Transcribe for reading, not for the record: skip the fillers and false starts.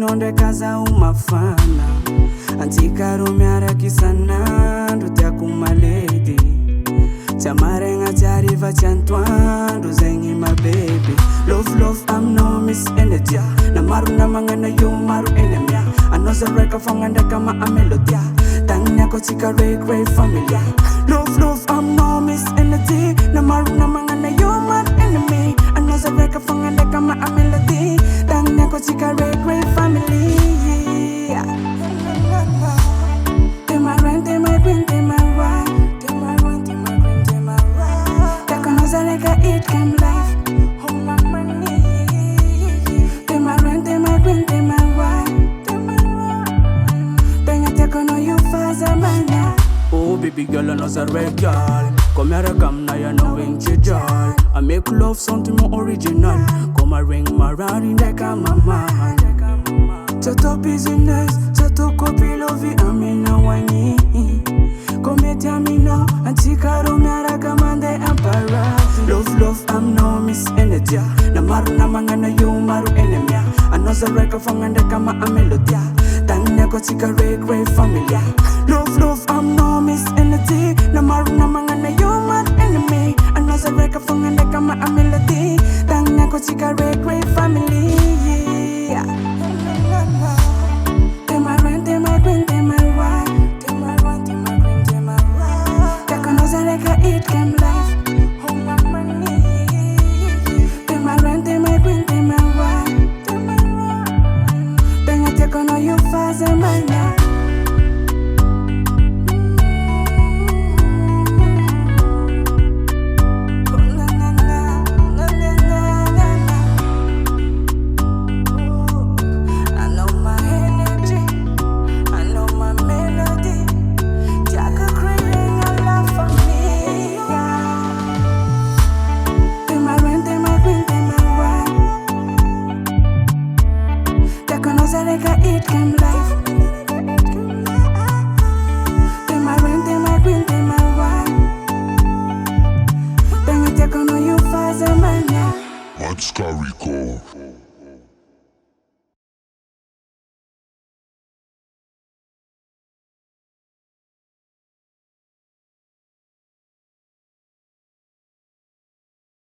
nonde kaza umafana antikaro miara kisana ndotia kumaledi Chamarenga chariva chantwando zengi my baby Love, I'm no miss energy Na maru na mangana yo maru enemia Anoza reka fanganda kama amelodia Tanya ko chika ray familia Love, I'm no miss energy Na maru na mangana yo maru enemy Anoza reka fanganda kama amelodi Tanya ko chika ray family They my rent, they my queen, they my wife It come life, hold my money. They my rent, they my queen, they my wife. Then I take on all you father, man. Oh, baby girl, I know a red girl. Come here, come now, you know in Chidal. I make love something more original. Come and ring my round in the camera. Chato business, chato copy love it, I'm in a wine. Come tell me now, and Chikaro Mara Kamande Emperor. Love, I'm no miss energy. Na maru na mangana yo maru enemia. Anoza reka fanganda kama amelodia. Tanya ko chika ray familia. Love, I'm no miss energy. Na maru na mangana yo maru enemy. Anoza reka fanganda kama amelodi. Tanya ko chika ray family.